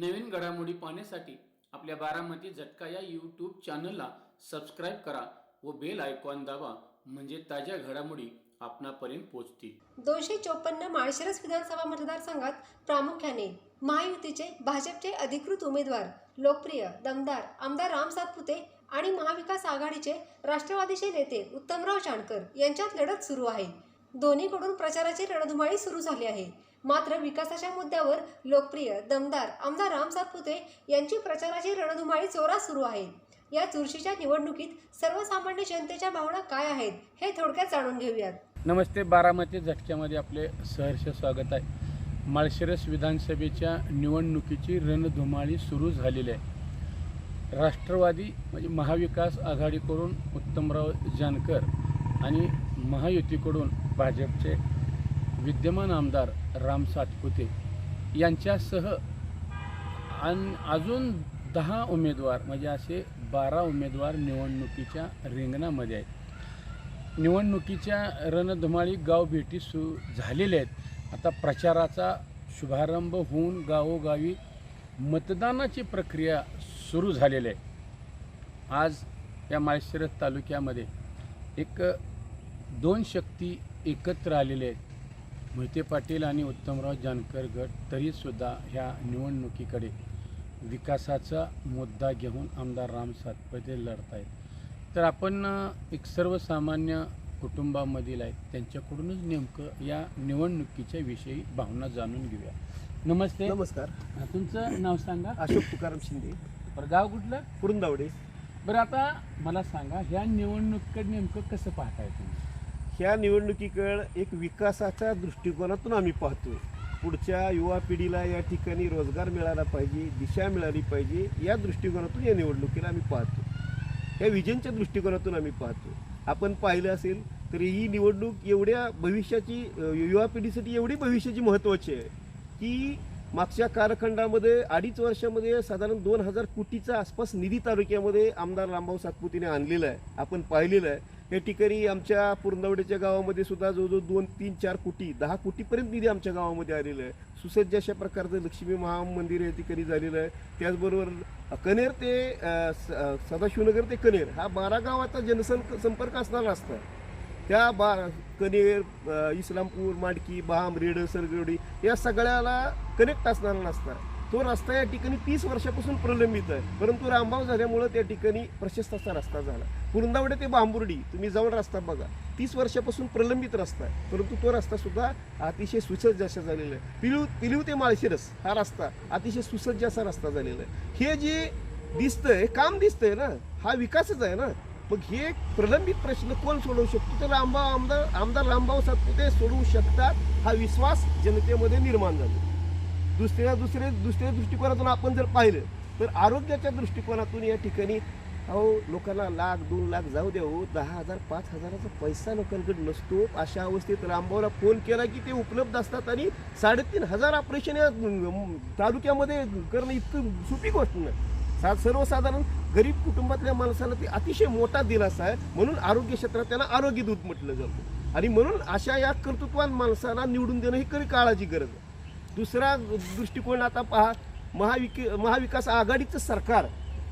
नवीन घडामोडी पाहण्यासाठी आपल्या बारामती झटका या यूट्यूब चॅनलला सबस्क्राईब करा व बेल आयकॉन दाबा, म्हणजे ताज्या घडामोडी आपणापर्यंत पोहोचतील। 254 माळशिरस विधानसभा मतदारसंघात प्रामुख्याने महायुतीचे भाजपचे अधिकृत उमेदवार लोकप्रिय दमदार आमदार राम सातपुते आणि महाविकास आघाडीचे राष्ट्रवादीचे नेते उत्तमराव जानकर यांच्यात लढत सुरू आहे। दोन्हीकडून प्रचाराची रणधुमाळी सुरू झाली आहे। मात्र विकासाच्या मुद्द्यावर लोकप्रिय दमदार आमदार राम सातपुते यांची प्रचाराची रणधुमाळी जोरात सुरू आहे। या चुरशीच्या निवडणुकीत सर्वसामान्य जनतेच्या भावना काय आहेत हे थोडक्यात जाणून घेऊयात। नमस्ते, बारामती झटक्यामध्ये आपले सहर्ष स्वागत आहे। माळशिरस विधानसभेच्या निवडणुकीची रणधुमाळी सुरू झालेली आहे। राष्ट्रवादी म्हणजे महाविकास आघाडीकडून उत्तमराव जानकर आणि महायुतीकडून भाजपचे विद्यमान आमदार राम सातपुते यांच्यासह अजून 10 उमेदवार म्हणजे असे 12 उमेदवार निवडणुकीच्या रिंगणामध्ये आहेत। निवडणुकीच्या रणधुमाळी गावभेटी झालेल्या आहेत। आता प्रचाराचा शुभारंभ होऊन गावोगावी मतदानाची प्रक्रिया सुरू झालेली आहे। आज या माळशिरस तालुक्यामध्ये एक 2 शक्ती एकत्र आलेले आहेत, मोहिते पाटील आणि उत्तमराव जानकर गट। तरीसुद्धा ह्या निवडणुकीकडे विकासाचा मुद्दा घेऊन आमदार राम सातपुते लढत आहेत। तर आपण एक सर्वसामान्य कुटुंबामधील आहेत, त्यांच्याकडूनच नेमकं या निवडणुकीच्या विषयी भावना जाणून घेऊया। नमस्ते। नमस्कार। तुमचं नाव सांगा। अशोक तुकाराम शिंदे। बरं, गाव कुठलं? कुरुंदावडे। बरं, आता मला सांगा, ह्या निवडणुकीकडे नेमकं कसं पाहताय तुम्ही? ह्या निवडणुकीकडे एक विकासाच्या दृष्टिकोनातून आम्ही पाहतो। पुढच्या युवा पिढीला या ठिकाणी रोजगार मिळाला पाहिजे, दिशा मिळाली पाहिजे, या दृष्टिकोनातून या निवडणुकीला आम्ही पाहतो। या विजनच्या दृष्टिकोनातून आम्ही पाहतो। आपण पाहिलं असेल तर ही निवडणूक एवढ्या भविष्याची, युवा पिढीसाठी एवढी भविष्याची महत्त्वाची आहे की मागच्या कालखंडामध्ये 2.5 वर्षामध्ये साधारण 2000 कोटीचा आसपास निधी तालुक्यामध्ये आमदार रामभाऊ सातपुतेने आणलेला आहे। आपण पाहिलेलं आहे या ठिकाणी आमच्या पुरंदवड्याच्या गावामध्ये सुद्धा जवळजवळ 2, 3, 4 कोटी 10 कोटीपर्यंत निधी आमच्या गावामध्ये आलेला आहे। सुसज्ज अशा प्रकारचं लक्ष्मी महामंदिर या ठिकाणी झालेलं आहे। त्याचबरोबर कनेर ते सदाशिवनगर ते कनेर हा 12 गावाचा जनसंपर्क असणारा रस्ता आहे। त्या कनेर, इस्लामपूर, माडकी, बाम, रेड, सरगवडी या सगळ्याला कनेक्ट असणारा रस्ता आहे। तो रस्ता या ठिकाणी 30 वर्षापासून प्रलंबित आहे, परंतु रामभाऊ झाल्यामुळं त्या ठिकाणी प्रशस्त असा रस्ता झाला। पुरंदवडे ते बांबुर्डी तुम्ही जाऊन रस्ता बघा, 30 वर्षापासून प्रलंबित रस्ता आहे, परंतु तो रस्ता सुद्धा अतिशय सुसज्ज असा झालेला आहे। पिलीव ते माळशिरस हा रस्ता अतिशय सुसज्ज असा रस्ता झालेला आहे। हे जे दिसतंय, काम दिसतंय ना, हा विकासच आहे ना। मग हे प्रलंबित प्रश्न कोण सोडवू शकतो? तर आमदार रामभाऊ सातपुते सोडवू शकतात, हा विश्वास जनतेमध्ये निर्माण झाला। दुसऱ्या दृष्टिकोनातून आपण जर पाहिलं तर आरोग्याच्या दृष्टिकोनातून या ठिकाणी लोकांना 1 लाख 2 लाख जाऊ द्या हो, 10,000 5,000चा पैसा लोकांकडे नसतो। अशा अवस्थेत रामभाऊला फोन केला की ते उपलब्ध असतात आणि 3,500 ऑपरेशन या तालुक्यामध्ये करणं इतकं सोपी गोष्ट नाही। सर्वसाधारण गरीब कुटुंबातल्या माणसाला ती अतिशय मोठा दिलासा आहे। म्हणून आरोग्य क्षेत्रात त्यांना आरोग्य दूत म्हटलं जातं आणि म्हणून अशा या कर्तृत्वान माणसाला निवडून देणं ही खरी काळाची गरज आहे। दुसरा दृष्टिकोन आता पहा, महाविकास आघाडीचं सरकार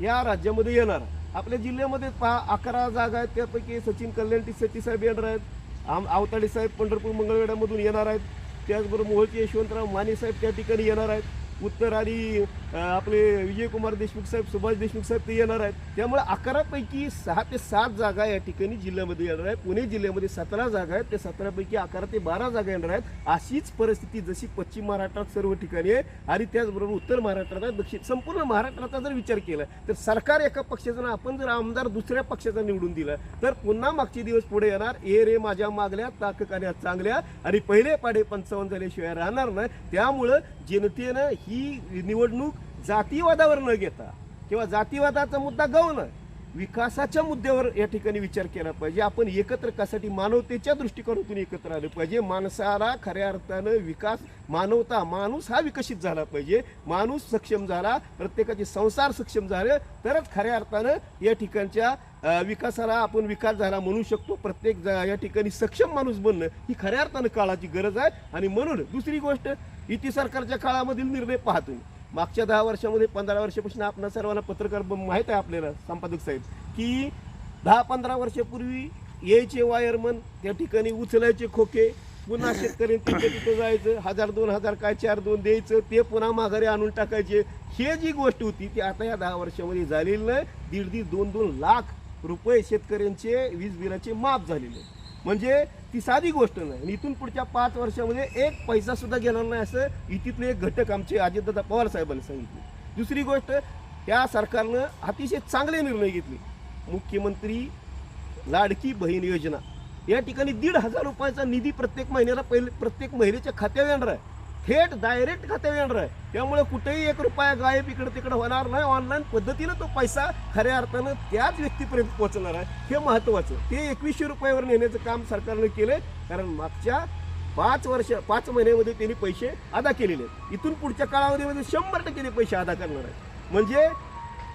या राज्यामध्ये येणार। आपल्या जिल्ह्यामध्ये पहा 11 जागा आहेत, त्यापैकी सचिन कल्याण साहेब येणार आहेत, आवताडे साहेब पंढरपूर मंगळवेढ्यामधून येणार आहेत, त्याचबरोबर मोहोळचे यशवंतराव माने साहेब त्या ठिकाणी येणार आहेत, उत्तर आणि आपले विजयकुमार देशमुख साहेब, सुभाष देशमुख साहेब ते येणार आहेत। त्यामुळे 11 पैकी 6 ते 7 जागा या ठिकाणी जिल्ह्यामध्ये येणार आहे। पुणे जिल्ह्यामध्ये 17 जागा आहेत, ते 17 पैकी 11 ते 12 जागा येणार आहेत। अशीच परिस्थिती जशी पश्चिम महाराष्ट्रात सर्व ठिकाणी आहे आणि त्याचबरोबर उत्तर महाराष्ट्रात, दक्षिण संपूर्ण महाराष्ट्राचा जर विचार केला तर सरकार एका पक्षाचं, आपण जर आमदार दुसऱ्या पक्षाचा निवडून दिला तर पुन्हा मागचे दिवस पुढे येणार। ए रे माझ्या मागल्या ताककान्या चांगल्या आणि पहिले पाडे 55 झाल्याशिवाय राहणार नाही। त्यामुळं जनतेनं ही निवडणूक जातीवादावर न घेता किंवा जातीवादाचा मुद्दा गौण विकासाच्या मुद्द्यावर या ठिकाणी विचार केला पाहिजे। आपण एकत्र कशासाठी? मानवतेच्या दृष्टिकोनातून एकत्र आलं पाहिजे। माणसाला खऱ्या अर्थानं विकास, मानवता, माणूस हा विकसित झाला पाहिजे। माणूस सक्षम झाला, प्रत्येकाचे संसार सक्षम झाले तरच खऱ्या अर्थानं या ठिकाणच्या विकासाला आपण विकास झाला म्हणू शकतो। प्रत्येक या ठिकाणी सक्षम माणूस बनणं ही खऱ्या अर्थानं काळाची गरज आहे। आणि म्हणून दुसरी गोष्ट, युती सरकारच्या काळामधील निर्णय पाहतो मागच्या 10 वर्षामध्ये 15 वर्षापासून आपण सर्वांना पत्रकार माहीत आहे आपल्याला संपादक साहेब की 10-15 वर्षापूर्वी यायचे वायरमन त्या ठिकाणी उचलायचे खोके, पुन्हा शेतकऱ्यांनी तिथं जायचं, 1000-2000 काय 4-2 द्यायचं, ते पुन्हा माघारी आणून टाकायचे. हे जी गोष्ट होती ती आता या 10 वर्षामध्ये झालेली नाही. 1.5-2 लाख रुपये शेतकऱ्यांचे वीज बिलाचे माफ झालेले. म्हणजे ती साधी गोष्ट नाही. आणि इथून पुढच्या 5 वर्षामध्ये 1 पैसा सुद्धा घेणार नाही असं युतीतले एक घटक आमचे अजितदादा पवार साहेबांनी सांगितले. दुसरी गोष्ट, त्या सरकारनं अतिशय चांगले निर्णय घेतले. मुख्यमंत्री लाडकी बहीण योजना या ठिकाणी 1,500 रुपयाचा निधी प्रत्येक महिन्याला प्रत्येक महिलेच्या खात्यावर येणार आहे, थेट डायरेक्ट खात्यावर येणार आहे. त्यामुळे कुठेही 1 रुपया गायब इकडे तिकडे होणार नाही. ऑनलाईन पद्धतीनं तो पैसा खऱ्या अर्थानं त्याच व्यक्तीपर्यंत पोहोचणार आहे. हे महत्त्वाचं. ते 2100 रुपयावर नेण्याचं काम सरकारनं केलं, कारण मागच्या 5 महिन्यामध्ये त्यांनी पैसे अदा केलेले आहेत. इथून पुढच्या कालावधीमध्ये 100% ते पैसे अदा करणार आहेत. म्हणजे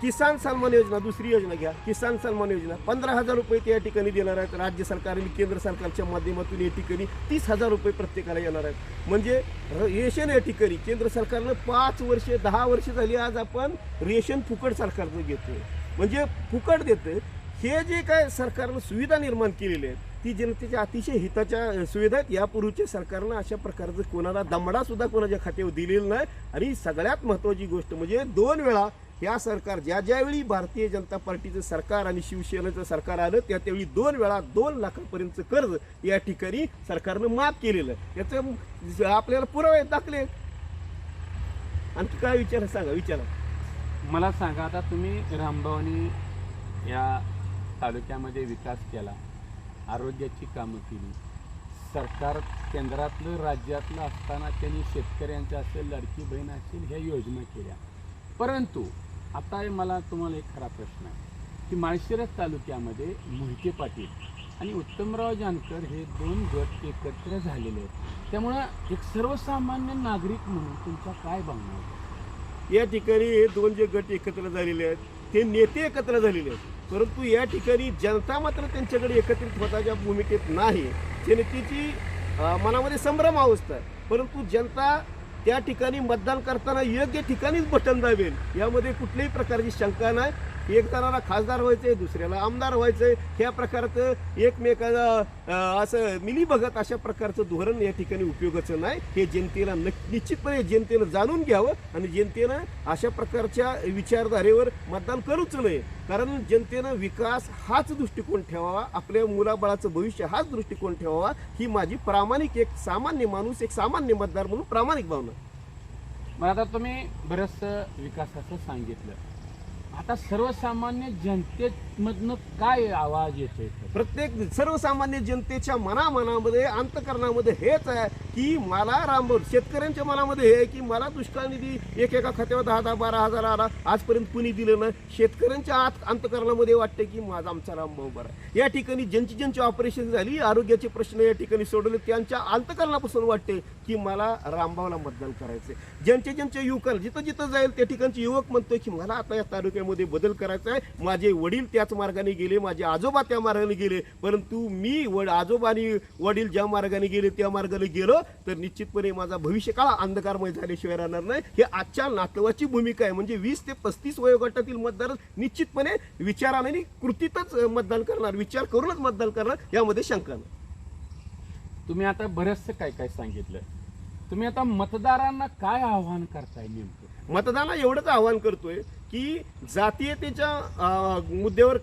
किसान सन्मान योजना, दुसरी योजना घ्या, किसान सन्मान योजना 15,000 रुपये त्या ठिकाणी देणार आहेत. राज्य सरकार आणि केंद्र सरकारच्या माध्यमातून या ठिकाणी 30,000 रुपये प्रत्येकाला येणार आहेत. म्हणजे रेशन या ठिकाणी केंद्र सरकारनं 5 वर्ष 10 वर्ष झाली आज आपण रेशन फुकट सरकारनं घेतोय, म्हणजे फुकट देतं. हे जे काय सरकारनं सुविधा निर्माण केलेल्या आहेत ती जनतेच्या अतिशय हिताच्या सुविधा आहेत. यापूर्वीच्या सरकारनं अशा प्रकारचं कोणाला दमडा सुद्धा कोणाच्या खात्यावर दिलेलं नाही. आणि सगळ्यात महत्त्वाची गोष्ट म्हणजे 2 वेळा या सरकार ज्यावेळी भारतीय जनता पार्टीचं सरकार आणि शिवसेनेचं सरकार आलं त्यावेळी 2 वेळा 2 लाखापर्यंतचं कर्ज या ठिकाणी सरकारनं माफ केलेलं. याचं आपल्याला पुरावे दाखले. आणखी काय विचार सांगा, विचारा. मला सांगा, आता तुम्ही रामभाऊनी या तालुक्यामध्ये विकास केला, आरोग्याची कामं केली, सरकार केंद्रातलं राज्यातलं असताना त्यांनी शेतकऱ्यांचं असेल, लाडकी बहीण असेल, ह्या योजना केल्या. परंतु आता मला तुम्हाला एक खरा प्रश्न आहे की माळशिरस तालुक्यामध्ये मोहिते पाटील आणि उत्तमराव जानकर हे 2 गट एकत्र झालेले आहेत. त्यामुळं एक सर्वसामान्य नागरिक म्हणून तुमच्या काय भावना आहेत? या ठिकाणी हे 2 जे गट एकत्र झालेले आहेत ते नेते एकत्र झालेले आहेत, परंतु या ठिकाणी जनता मात्र त्यांच्याकडे एकत्रित होताच्या भूमिकेत नाही. जनतेची मनामध्ये संभ्रम अवस्था आहे, परंतु जनता त्या ठिकाणी मतदान करताना योग्य ठिकाणीच बटन दाबेल यामध्ये कुठल्याही प्रकारची शंका नाही. एक जणाला खासदार व्हायचंय, दुसऱ्याला आमदार व्हायचंय, ह्या प्रकारचं एकमेकाला असं मिली बघत अशा प्रकारचं धोरण या ठिकाणी उपयोगाचं नाही. हे जनतेला निश्चितपणे जनतेनं जाणून घ्यावं आणि जनतेनं अशा प्रकारच्या विचारधारेवर मतदान करूच नये. कारण जनतेनं विकास हाच दृष्टिकोन ठेवावा, आपल्या मुलाबाळाचं भविष्य हाच दृष्टिकोन ठेवावा, ही माझी प्रामाणिक एक सामान्य माणूस, एक सामान्य मतदार म्हणून प्रामाणिक भावना. मग आता तुम्ही बरंचसं विकासाचं सांगितलं, आता सर्वसामान्य जनतेमधनं काय आवाज येतोय? प्रत्येक सर्वसामान्य जनतेच्या मनामध्ये अंतकरणामध्ये हेच आहे की मला रामभाऊ, शेतकऱ्यांच्या मनामध्ये हे आहे की मला दुष्काळ निधी एकेका खात्यावर 10-12 आला, आजपर्यंत कुणी दिलं नाही. शेतकऱ्यांच्या अंतकरणामध्ये वाटते की माझा आमचा रामभाऊ बरा. या ठिकाणी ज्यांची ऑपरेशन झाली, आरोग्याचे प्रश्न या ठिकाणी सोडवले, त्यांच्या अंतकरणापासून वाटते की मला रामभाऊला मतदान करायचंय. ज्यांच्या युवकांना जिथं जाईल त्या ठिकाणचे युवक म्हणतोय की मला आता या तालुक्यामध्ये बदल करायचा आहे. माझे वडील त्याच मार्गाने गेले, माझे आजोबा त्या मार्गाने गेले, परंतु मी आजोबा आणि वडील ज्या मार्गाने गेले त्या मार्गाने गेलो तर निश्चितपणे माझा भविष्यकाळ अंधकारमय झाल्याशिवाय राहणार नाही. हे आजच्या नातवाची भूमिका आहे. म्हणजे 20 ते 35 वयोगटातील मतदार निश्चितपणे विचाराने आणि कृतीतच मतदान करणार, विचार करूनच मतदान करणार, यामध्ये शंका नाही. तुम्ही आता बरंचसं काय सांगितलं. तुम्ही आता मतदारांना काय आव्हान करताय नेमकं? मतदारांना एवढंच आवाहन करतोय की जातीयतेच्या मुद्द्यावर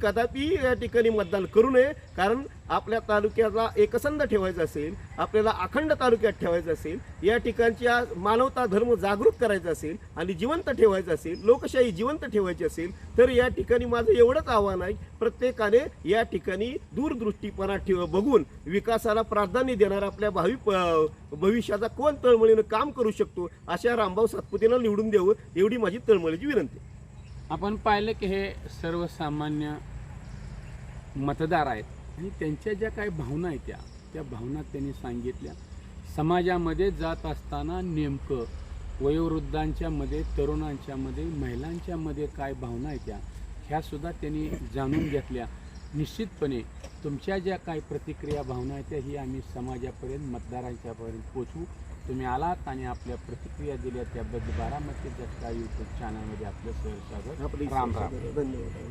कदापि या ठिकाणी मतदान करू नये. कारण आपल्या तालुक्याला एकसंध ठेवायचं असेल, आपल्याला अखंड तालुक्यात ठेवायचं असेल, या ठिकाणच्या मानवता धर्म जागृत करायचा असेल आणि जिवंत ठेवायचं असेल, लोकशाही जिवंत ठेवायची असेल तर या ठिकाणी माझं एवढंच आव्हान आहे, प्रत्येकाने या ठिकाणी दूरदृष्टीपणा बघून विकासाला प्राधान्य देणार, आपल्या भविष्याचा कोण तळमळीनं काम करू शकतो अशा रामभाऊ सातपुतेला निवडून द्यावं, एवढी माझी तळमळीची विनंती. आपण पाहिलं की हे सर्वसामान्य मतदार आहेत आणि त्यांच्या ज्या काही भावना आहेत त्या भावना त्यांनी सांगितल्या. समाजामध्ये जात असताना नेमकं वयोवृद्धांच्या मध्ये, तरुणांच्या मध्ये, महिलांच्या मध्ये काय भावना आहेत ह्या सुद्धा त्यांनी जाणून घेतल्या. निश्चितपणे तुमच्या ज्या काही प्रतिक्रिया भावना आहेत त्याही आम्ही समाजापर्यंत मतदारांच्यापर्यंत पोचवू. तुम्ही आलात आणि आपल्या प्रतिक्रिया दिल्या त्याबद्दल बारामती जटका यूट्यूब चॅनलमध्ये आपलं सहर्ष स्वागत. आपली राम राम. धन्यवाद.